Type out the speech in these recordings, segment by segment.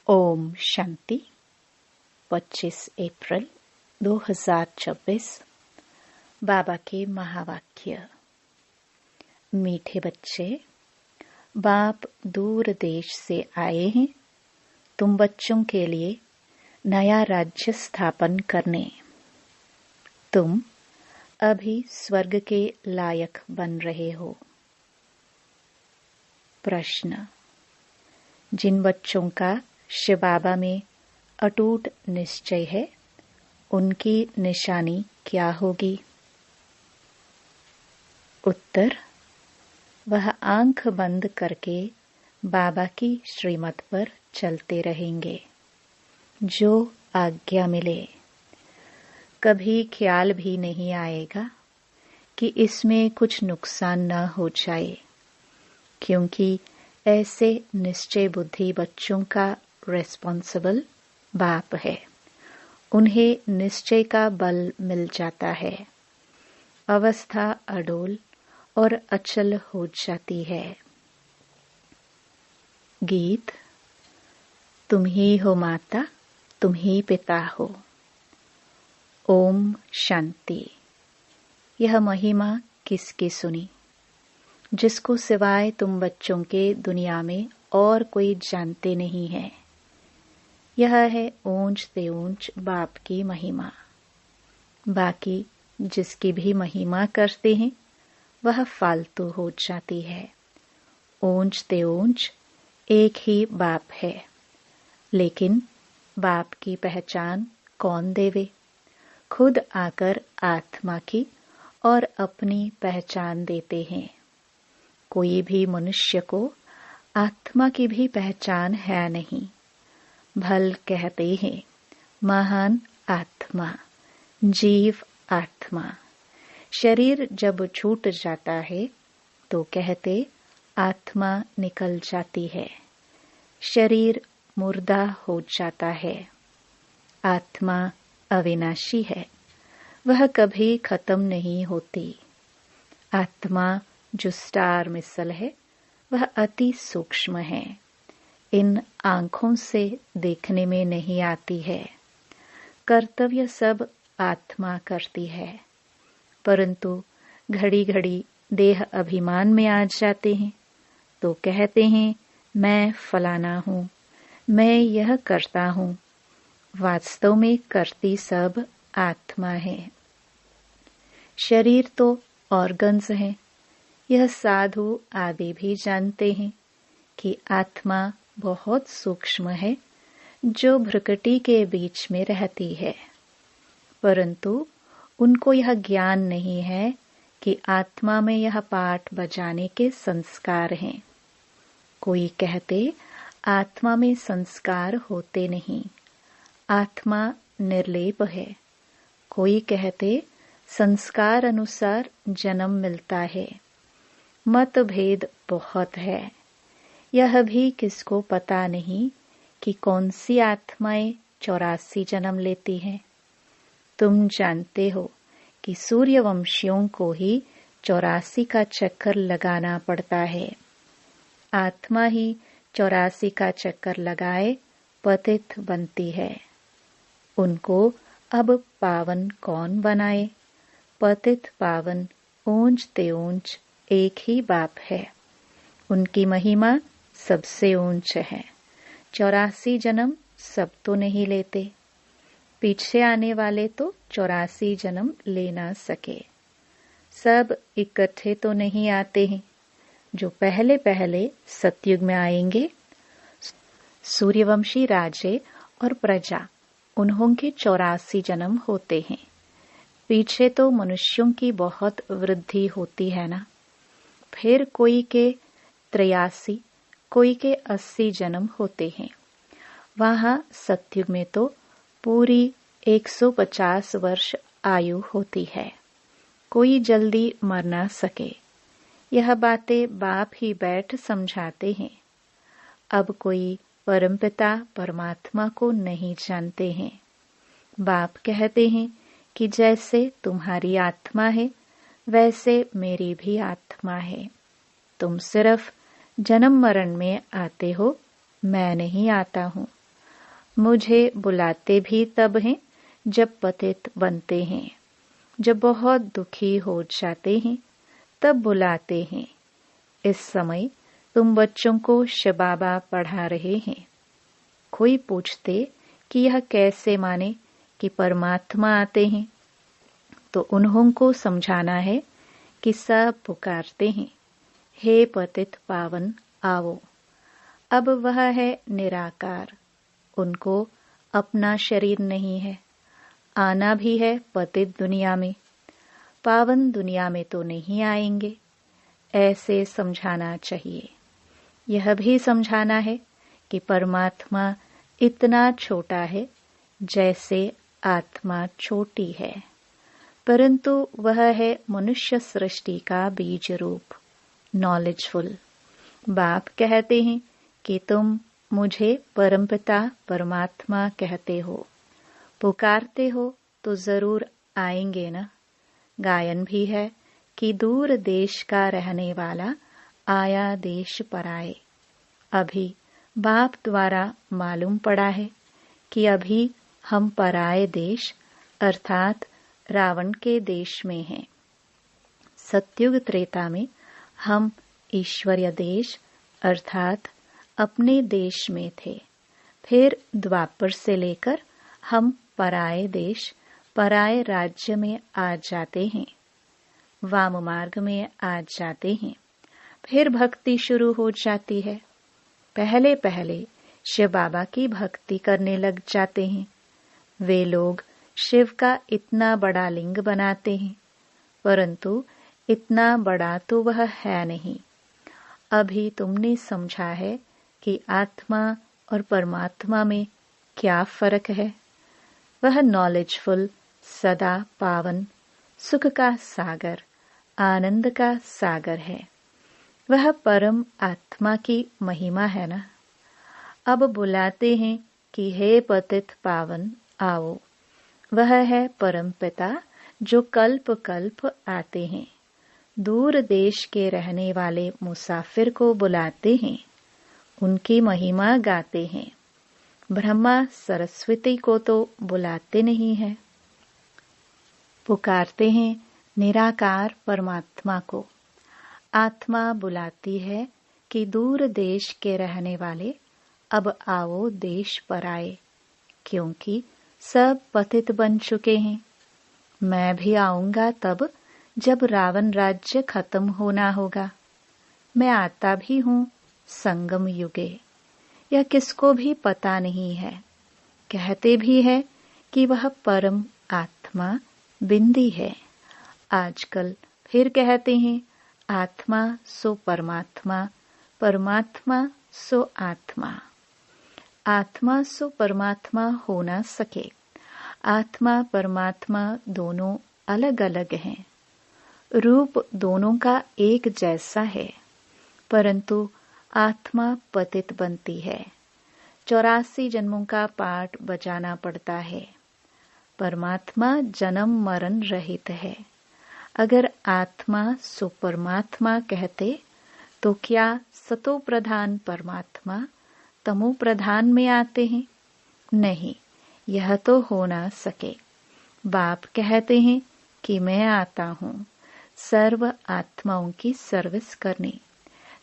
ओम शांति 25 अप्रैल 2024। बाबा के महावाक्य। मीठे बच्चे, बाप दूर देश से आए हैं तुम बच्चों के लिए नया राज्य स्थापन करने। तुम अभी स्वर्ग के लायक बन रहे हो। प्रश्न। जिन बच्चों का शिव बाबा में अटूट निश्चय है, उनकी निशानी क्या होगी? उत्तर। वह आंख बंद करके बाबा की श्रीमत पर चलते रहेंगे, जो आज्ञा मिले। कभी ख्याल भी नहीं आएगा कि इसमें कुछ नुकसान न हो जाए, क्योंकि ऐसे निश्चय बुद्धि बच्चों का रिस्पॉन्सिबल बाप है। उन्हें निश्चय का बल मिल जाता है। अवस्था अडोल और अचल हो जाती है। गीत। तुम ही हो माता, तुम ही पिता हो। ओम शांति। यह महिमा किसकी सुनी, जिसको सिवाय तुम बच्चों के दुनिया में और कोई जानते नहीं है। यह है ऊंच ते ऊंच बाप की महिमा। बाकी जिसकी भी महिमा करते हैं, वह फालतू हो जाती है। ऊंच ते ऊंच एक ही बाप है, लेकिन बाप की पहचान कौन देवे? खुद आकर आत्मा की और अपनी पहचान देते हैं। कोई भी मनुष्य को आत्मा की भी पहचान है नहीं। भल कहते हैं महान आत्मा, जीव आत्मा। शरीर जब छूट जाता है तो कहते आत्मा निकल जाती है। शरीर मुर्दा हो जाता है। आत्मा अविनाशी है, वह कभी खत्म नहीं होती। आत्मा जो स्टार मिसल है, वह अति सूक्ष्म है। इन आंखों से देखने में नहीं आती है। कर्तव्य सब आत्मा करती है, परंतु घड़ी घड़ी देह अभिमान में आ जाते हैं तो कहते हैं मैं फलाना हूँ, मैं यह करता हूँ। वास्तव में करती सब आत्मा है। शरीर तो ऑर्गन्स है। यह साधु आदि भी जानते हैं कि आत्मा बहुत सूक्ष्म है, जो भ्रुकुटी के बीच में रहती है, परंतु उनको यह ज्ञान नहीं है कि आत्मा में यह पाठ बजाने के संस्कार हैं। कोई कहते आत्मा में संस्कार होते नहीं, आत्मा निर्लेप है। कोई कहते संस्कार अनुसार जन्म मिलता है। मतभेद बहुत है। यह भी किसको पता नहीं कि कौन सी आत्माएं 84 जन्म लेती हैं। तुम जानते हो कि सूर्यवंशियों को ही 84 का चक्कर लगाना पड़ता है। आत्मा ही 84 का चक्कर लगाए पतित बनती है। उनको अब पावन कौन बनाए? पतित पावन ऊंच ते ऊंच एक ही बाप है। उनकी महिमा सबसे ऊंच है। 84 जन्म सब तो नहीं लेते। पीछे आने वाले तो 84 जन्म ले ना सके। सब इकट्ठे तो नहीं आते हैं। जो पहले पहले सतयुग में आएंगे, सूर्यवंशी राजे और प्रजा, उन्हों के 84 जन्म होते हैं। पीछे तो मनुष्यों की बहुत वृद्धि होती है ना। फिर कोई के 83, कोई के 80 जन्म होते हैं। वहां सतयुग में तो पूरी 150 वर्ष आयु होती है। कोई जल्दी मर ना सके। यह बातें बाप ही बैठ समझाते हैं। अब कोई परमपिता परमात्मा को नहीं जानते हैं। बाप कहते हैं कि जैसे तुम्हारी आत्मा है, वैसे मेरी भी आत्मा है। तुम सिर्फ जन्म मरण में आते हो, मैं नहीं आता हूँ। मुझे बुलाते भी तब हैं जब पतित बनते हैं। जब बहुत दुखी हो जाते हैं तब बुलाते हैं। इस समय तुम बच्चों को शबाबा पढ़ा रहे हैं। कोई पूछते कि यह कैसे माने कि परमात्मा आते हैं, तो उन्हों को समझाना है कि सब पुकारते हैं, हे पतित पावन आओ। अब वह है निराकार, उनको अपना शरीर नहीं है। आना भी है पतित दुनिया में, पावन दुनिया में तो नहीं आएंगे। ऐसे समझाना चाहिए। यह भी समझाना है कि परमात्मा इतना छोटा है जैसे आत्मा छोटी है, परंतु वह है मनुष्य सृष्टि का बीज रूप, नॉलेजफुल। बाप कहते हैं कि तुम मुझे परमपिता परमात्मा कहते हो, पुकारते हो तो जरूर आएंगे ना। गायन भी है कि दूर देश का रहने वाला आया देश पराए। अभी बाप द्वारा मालूम पड़ा है कि अभी हम पराए देश अर्थात रावण के देश में हैं। सत्युग त्रेता में हम ईश्वरीय देश अर्थात अपने देश में थे। फिर द्वापर से लेकर हम पराए देश पराए राज्य में आ जाते हैं, वाम मार्ग में आ जाते हैं। फिर भक्ति शुरू हो जाती है। पहले पहले शिव बाबा की भक्ति करने लग जाते हैं। वे लोग शिव का इतना बड़ा लिंग बनाते हैं, परंतु इतना बड़ा तो वह है नहीं। अभी तुमने समझा है कि आत्मा और परमात्मा में क्या फर्क है। वह नॉलेजफुल, सदा पावन, सुख का सागर, आनंद का सागर है। वह परम आत्मा की महिमा है ना। अब बुलाते हैं कि हे पतित पावन आओ। वह है परम पिता जो कल्प कल्प आते हैं। दूर देश के रहने वाले मुसाफिर को बुलाते हैं, उनकी महिमा गाते हैं। ब्रह्मा सरस्वती को तो बुलाते नहीं है, पुकारते हैं निराकार परमात्मा को। आत्मा बुलाती है कि दूर देश के रहने वाले अब आओ देश पर आए, क्योंकि सब पतित बन चुके हैं। मैं भी आऊंगा तब जब रावण राज्य खत्म होना होगा। मैं आता भी हूँ संगम युगे, यह किसको भी पता नहीं है। कहते भी है कि वह परम आत्मा बिंदी है। आजकल फिर कहते हैं आत्मा सो परमात्मा, परमात्मा सो आत्मा। आत्मा सो परमात्मा हो ना सके। आत्मा परमात्मा दोनों अलग अलग हैं। रूप दोनों का एक जैसा है, परंतु आत्मा पतित बनती है। 84 जन्मों का पाठ बजाना पड़ता है। परमात्मा जन्म मरण रहित है। अगर आत्मा सो परमात्मा कहते तो क्या सतो प्रधान परमात्मा तमो प्रधान में आते हैं? नहीं, यह तो हो ना सके। बाप कहते हैं कि मैं आता हूँ सर्व आत्माओं की सर्विस करने।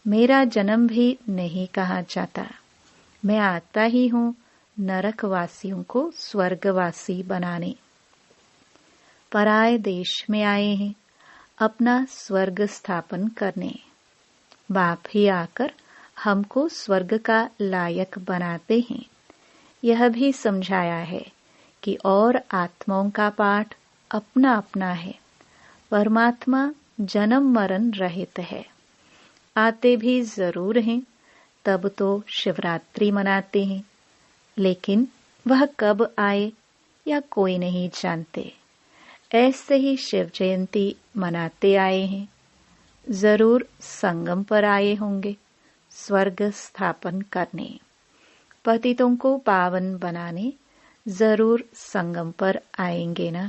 मेरा जन्म भी नहीं कहा जाता। मैं आता ही हूँ नरकवासियों को स्वर्गवासी बनाने। पराए देश में आए हैं अपना स्वर्ग स्थापन करने। बाप ही आकर हमको स्वर्ग का लायक बनाते हैं। यह भी समझाया है कि और आत्माओं का पाठ अपना अपना है। परमात्मा जन्म मरण रहित है। आते भी जरूर हैं, तब तो शिवरात्रि मनाते हैं, लेकिन वह कब आए या कोई नहीं जानते। ऐसे ही शिव जयंती मनाते आए हैं। जरूर संगम पर आए होंगे स्वर्ग स्थापन करने। पतितों को पावन बनाने जरूर संगम पर आएंगे ना।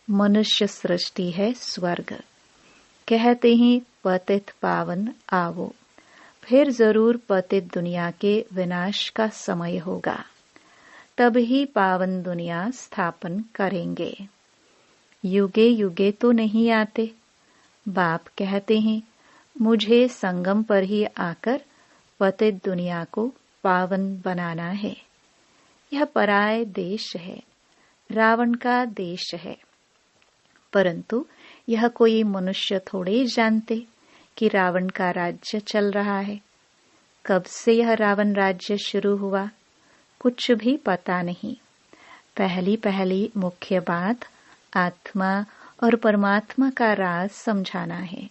मनुष्य सृष्टि है स्वर्ग। कहते हैं पतित पावन आओ। फिर जरूर पतित दुनिया के विनाश का समय होगा। तब ही पावन दुनिया स्थापन करेंगे। युगे युगे तो नहीं आते। बाप कहते हैं मुझे संगम पर ही आकर पतित दुनिया को पावन बनाना है। यह पराय देश है, रावण का देश है। परंतु यह कोई मनुष्य थोड़े जानते कि रावण का राज्य चल रहा है। कब से यह रावण राज्य शुरू हुआ, कुछ भी पता नहीं। पहली पहली मुख्य बात आत्मा और परमात्मा का राज समझाना है।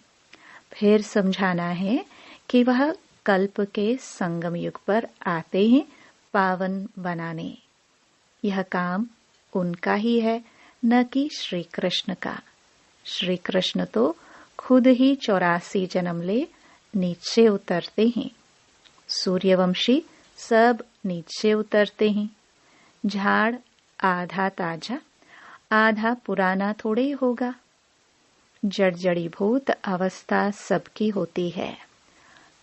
फिर समझाना है कि वह कल्प के संगम युग पर आते हैं पावन बनाने। यह काम उनका ही है, न कि श्री कृष्ण का। श्री कृष्ण तो खुद ही 84 जन्म ले नीचे उतरते हैं। सूर्यवंशी सब नीचे उतरते हैं। झाड़ आधा ताजा आधा पुराना थोड़े होगा। जड़जड़ीभूत अवस्था सबकी होती है।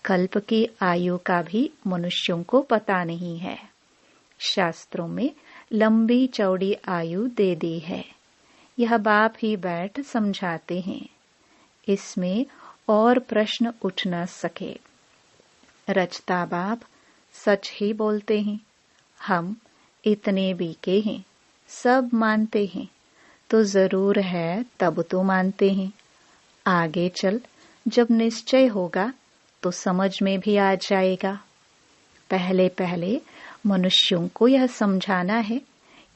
कल्प की आयु का भी मनुष्यों को पता नहीं है। शास्त्रों में लंबी चौड़ी आयु दे दी है। यह बाप ही बैठ समझाते हैं। इसमें और प्रश्न उठ न सके। रचता बाप सच ही बोलते हैं। हम इतने बीके हैं, सब मानते हैं, तो जरूर है तब तो मानते हैं। आगे चल जब निश्चय होगा तो समझ में भी आ जाएगा। पहले पहले मनुष्यों को यह समझाना है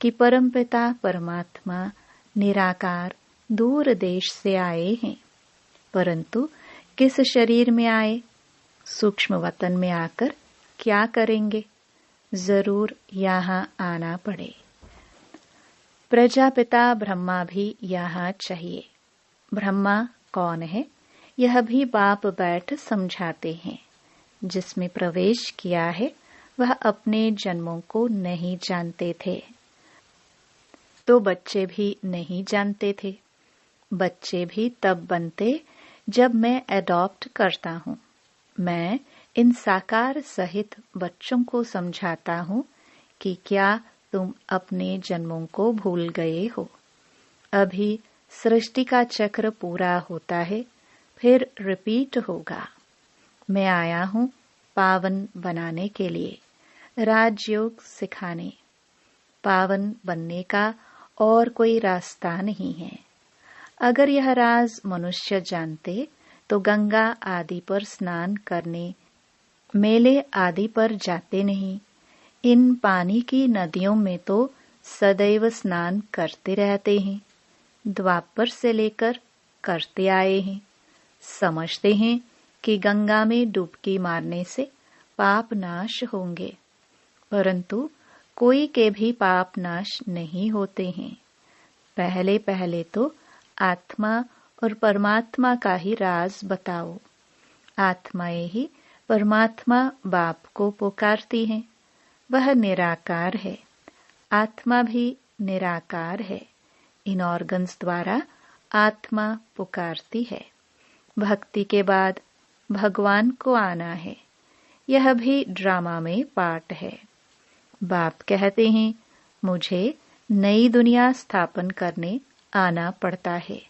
कि परमपिता परमात्मा निराकार दूर देश से आए हैं। परंतु किस शरीर में आए, सूक्ष्म वतन में आकर क्या करेंगे, जरूर यहाँ आना पड़े। प्रजापिता ब्रह्मा भी यहाँ चाहिए। ब्रह्मा कौन है, यह भी बाप बैठ समझाते हैं। जिसमें प्रवेश किया है वह अपने जन्मों को नहीं जानते थे, तो बच्चे भी नहीं जानते थे। बच्चे भी तब बनते जब मैं एडॉप्ट करता हूँ। मैं इन साकार सहित बच्चों को समझाता हूँ कि क्या तुम अपने जन्मों को भूल गए हो। अभी सृष्टि का चक्र पूरा होता है, फिर रिपीट होगा। मैं आया हूँ पावन बनाने के लिए, राजयोग सिखाने। पावन बनने का और कोई रास्ता नहीं है। अगर यह राज मनुष्य जानते तो गंगा आदि पर स्नान करने, मेले आदि पर जाते नहीं। इन पानी की नदियों में तो सदैव स्नान करते रहते हैं। द्वापर से लेकर करते आए हैं। समझते हैं कि गंगा में डुबकी मारने से पाप नाश होंगे, परंतु कोई के भी पाप नाश नहीं होते हैं। पहले पहले तो आत्मा और परमात्मा का ही राज बताओ। आत्माएं ही परमात्मा बाप को पुकारती हैं। वह निराकार है, आत्मा भी निराकार है। इन ऑर्गन्स द्वारा आत्मा पुकारती है। भक्ति के बाद भगवान को आना है। यह भी ड्रामा में पार्ट है। बाप कहते हैं मुझे नई दुनिया स्थापन करने आना पड़ता है।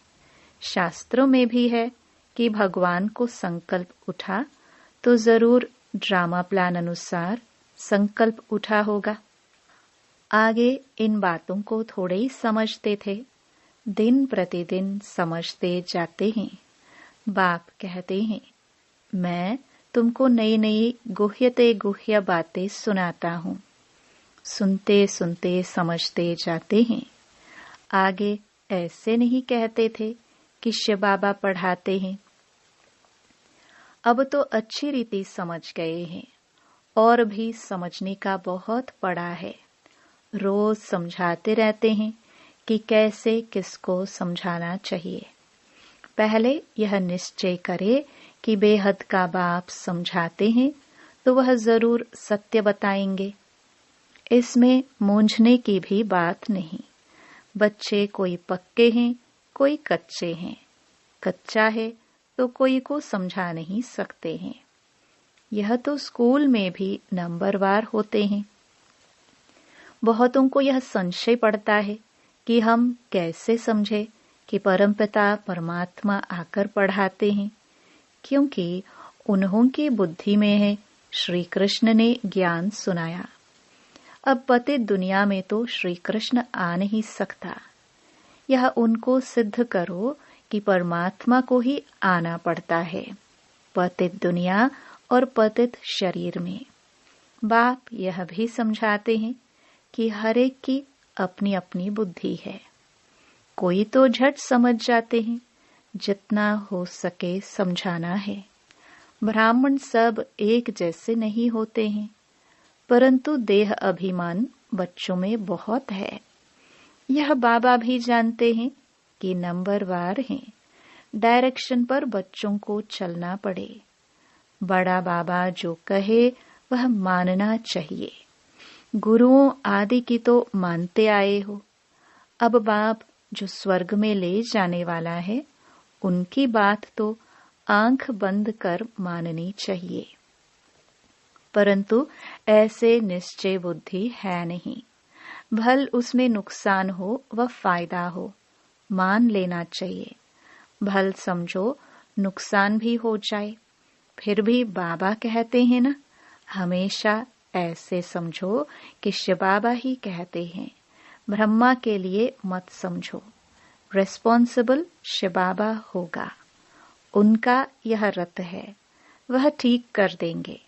शास्त्रों में भी है कि भगवान को संकल्प उठा तो जरूर ड्रामा प्लान अनुसार संकल्प उठा होगा। आगे इन बातों को थोड़े ही समझते थे, दिन प्रतिदिन समझते जाते हैं। बाप कहते हैं मैं तुमको नई नई गुह्यते गुह्य बातें सुनाता हूँ। सुनते सुनते समझते जाते हैं। आगे ऐसे नहीं कहते थे कि शिव बाबा पढ़ाते हैं। अब तो अच्छी रीति समझ गए हैं और भी समझने का बहुत पड़ा है। रोज समझाते रहते हैं कि कैसे किसको समझाना चाहिए। पहले यह निश्चय करे कि बेहद का बाप समझाते हैं तो वह जरूर सत्य बताएंगे। इसमें मूंझने की भी बात नहीं। बच्चे कोई पक्के हैं, कोई कच्चे हैं। कच्चा है तो कोई को समझा नहीं सकते हैं। यह तो स्कूल में भी नंबरवार होते हैं। बहुतों को यह संशय पड़ता है कि हम कैसे समझे कि परमपिता परमात्मा आकर पढ़ाते हैं, क्योंकि उन्हों की बुद्धि में है श्री कृष्ण ने ज्ञान सुनाया। अब पतित दुनिया में तो श्री कृष्ण आ नहीं सकता। यह उनको सिद्ध करो कि परमात्मा को ही आना पड़ता है, पतित दुनिया और पतित शरीर में। बाप यह भी समझाते हैं कि हर एक की अपनी अपनी बुद्धि है। कोई तो झट समझ जाते हैं, जितना हो सके समझाना है। ब्राह्मण सब एक जैसे नहीं होते हैं, परंतु देह अभिमान बच्चों में बहुत है। यह बाबा भी जानते हैं कि नंबरवार हैं, डायरेक्शन पर बच्चों को चलना पड़े। बड़ा बाबा जो कहे वह मानना चाहिए। गुरुओं आदि की तो मानते आए हो, अब बाप जो स्वर्ग में ले जाने वाला है उनकी बात तो आंख बंद कर माननी चाहिए। परंतु ऐसे निश्चय बुद्धि है नहीं। भल उसमें नुकसान हो व फायदा हो, मान लेना चाहिए। भल समझो नुकसान भी हो जाए, फिर भी बाबा कहते हैं ना, हमेशा ऐसे समझो कि शिव बाबा ही कहते हैं। ब्रह्मा के लिए मत समझो, रिस्पॉन्सिबल शिव बाबा होगा। उनका यह रत है, वह ठीक कर देंगे।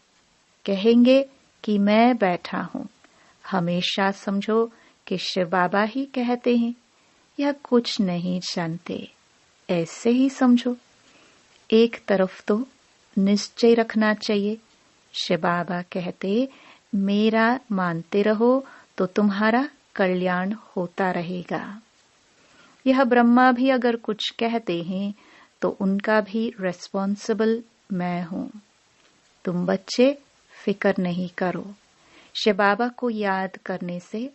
कहेंगे कि मैं बैठा हूँ। हमेशा समझो कि शिव बाबा ही कहते हैं, यह कुछ नहीं जानते, ऐसे ही समझो। एक तरफ तो निश्चय रखना चाहिए। शिव बाबा कहते, मेरा मानते रहो तो तुम्हारा कल्याण होता रहेगा। यह ब्रह्मा भी अगर कुछ कहते हैं तो उनका भी रिस्पॉन्सिबल मैं हूँ। तुम बच्चे फिक्र नहीं करो। शिव बाबा को याद करने से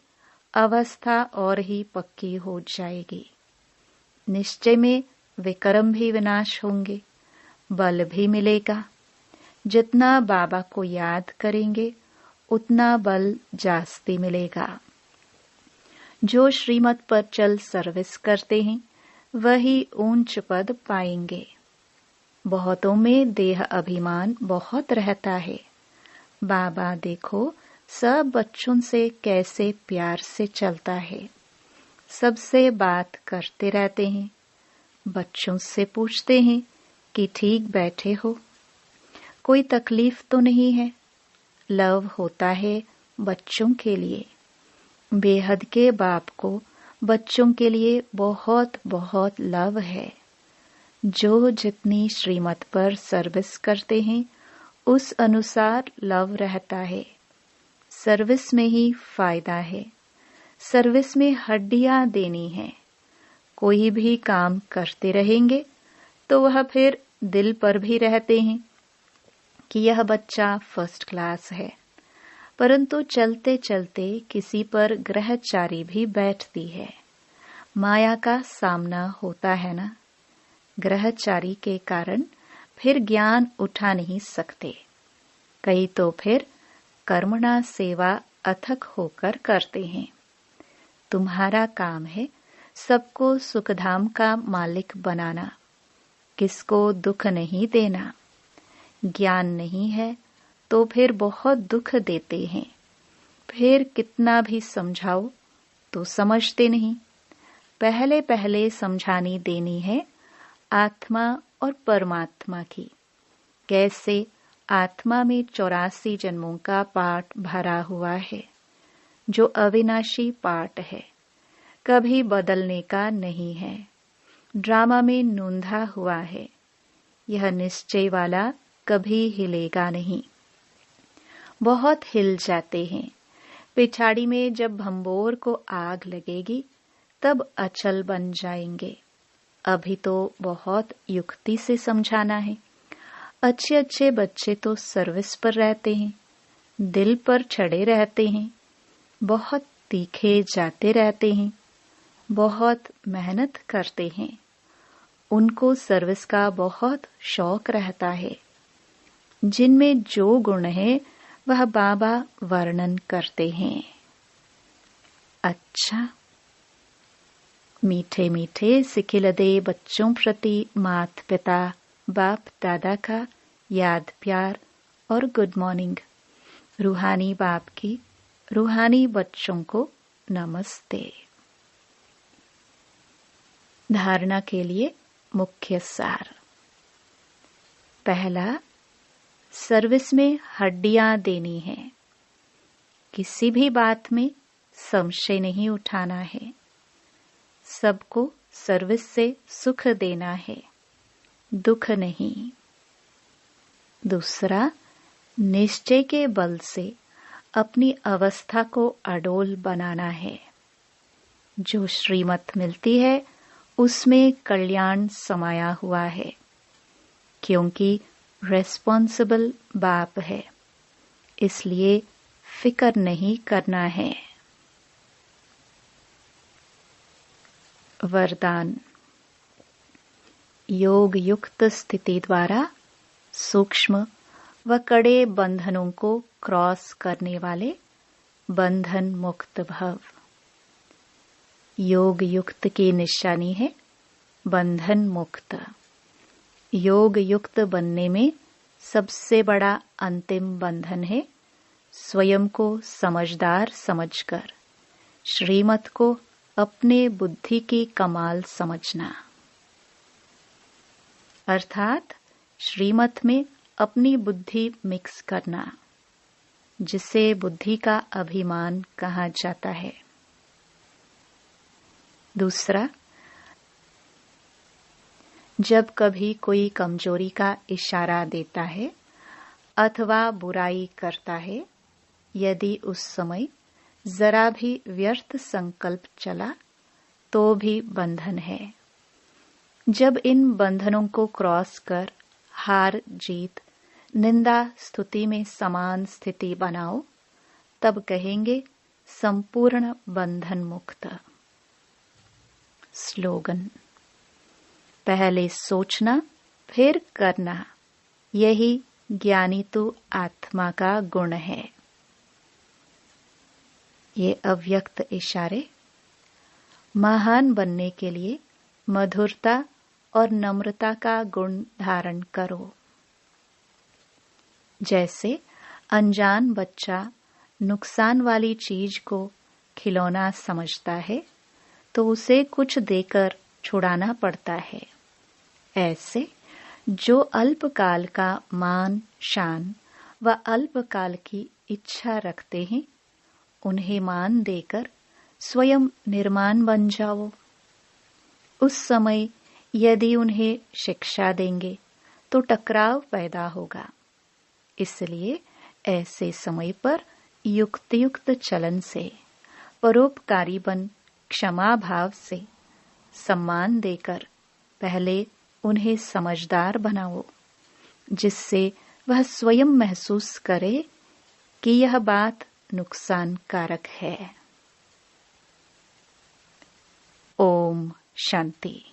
अवस्था और ही पक्की हो जाएगी। निश्चय में विक्रम भी विनाश होंगे, बल भी मिलेगा। जितना बाबा को याद करेंगे उतना बल जास्ती मिलेगा। जो श्रीमत पर चल सर्विस करते हैं वही ऊंच पद पाएंगे। बहुतों में देह अभिमान बहुत रहता है। बाबा देखो सब बच्चों से कैसे प्यार से चलता है, सबसे बात करते रहते हैं। बच्चों से पूछते हैं कि ठीक बैठे हो, कोई तकलीफ तो नहीं है। लव होता है बच्चों के लिए। बेहद के बाप को बच्चों के लिए बहुत बहुत लव है। जो जितनी श्रीमत पर सर्विस करते हैं उस अनुसार लव रहता है। सर्विस में ही फायदा है। सर्विस में हड्डियां देनी है। कोई भी काम करते रहेंगे तो वह फिर दिल पर भी रहते हैं कि यह बच्चा फर्स्ट क्लास है। परंतु चलते चलते किसी पर ग्रहचारी भी बैठती है। माया का सामना होता है ना। ग्रहचारी के कारण फिर ज्ञान उठा नहीं सकते। कई तो फिर कर्मणा सेवा अथक होकर करते हैं। तुम्हारा काम है सबको सुखधाम का मालिक बनाना, किसको दुख नहीं देना। ज्ञान नहीं है तो फिर बहुत दुख देते हैं। फिर कितना भी समझाओ तो समझते नहीं। पहले पहले समझानी देनी है आत्मा और परमात्मा की। कैसे आत्मा में 84 जन्मों का पाठ भरा हुआ है, जो अविनाशी पाठ है, कभी बदलने का नहीं है। ड्रामा में नूंधा हुआ है। यह निश्चय वाला कभी हिलेगा नहीं। बहुत हिल जाते हैं। पिछाड़ी में जब भंबोर को आग लगेगी तब अचल बन जाएंगे। अभी तो बहुत युक्ति से समझाना है। अच्छे अच्छे बच्चे तो सर्विस पर रहते हैं, दिल पर चढ़े रहते हैं, बहुत तीखे जाते रहते हैं, बहुत मेहनत करते हैं। उनको सर्विस का बहुत शौक रहता है। जिनमें जो गुण है वह बाबा वर्णन करते हैं। अच्छा। मीठे मीठे सिखिलदे बच्चों प्रति माता पिता बाप दादा का याद प्यार और गुड मॉर्निंग। रूहानी बाप की रूहानी बच्चों को नमस्ते। धारणा के लिए मुख्य सार। पहला, सर्विस में हड्डियां देनी है। किसी भी बात में संशय नहीं उठाना है। सबको सर्विस से सुख देना है, दुख नहीं। दूसरा, निश्चय के बल से अपनी अवस्था को अडोल बनाना है। जो श्रीमत मिलती है उसमें कल्याण समाया हुआ है, क्योंकि रेस्पॉन्सिबल बाप है, इसलिए फिक्र नहीं करना है। वरदान। योग युक्त स्थिति द्वारा सूक्ष्म व कड़े बंधनों को क्रॉस करने वाले बंधन मुक्त भव। योग युक्त की निशानी है बंधन मुक्त। योग युक्त बनने में सबसे बड़ा अंतिम बंधन है स्वयं को समझदार समझकर श्रीमत को अपने बुद्धि की कमाल समझना। अर्थात श्रीमत में अपनी बुद्धि मिक्स करना, जिसे बुद्धि का अभिमान कहा जाता है। दूसरा, जब कभी कोई कमजोरी का इशारा देता है अथवा बुराई करता है, यदि उस समय जरा भी व्यर्थ संकल्प चला तो भी बंधन है। जब इन बंधनों को क्रॉस कर हार जीत निंदा स्तुति में समान स्थिति बनाओ, तब कहेंगे संपूर्ण बंधन मुक्त। स्लोगन। पहले सोचना फिर करना, यही ज्ञानी तो आत्मा का गुण है। ये अव्यक्त इशारे। महान बनने के लिए मधुरता और नम्रता का गुण धारण करो। जैसे अनजान बच्चा नुकसान वाली चीज को खिलौना समझता है तो उसे कुछ देकर छुड़ाना पड़ता है। ऐसे जो अल्पकाल का मान शान व अल्पकाल की इच्छा रखते हैं, उन्हें मान देकर स्वयं निर्माण बन जाओ। उस समय यदि उन्हें शिक्षा देंगे तो टकराव पैदा होगा। इसलिए ऐसे समय पर युक्त युक्त चलन से, परोपकारी बन क्षमा भाव से, सम्मान देकर पहले उन्हें समझदार बनाओ, जिससे वह स्वयं महसूस करे कि यह बात नुकसानकारक है। ओम शांति।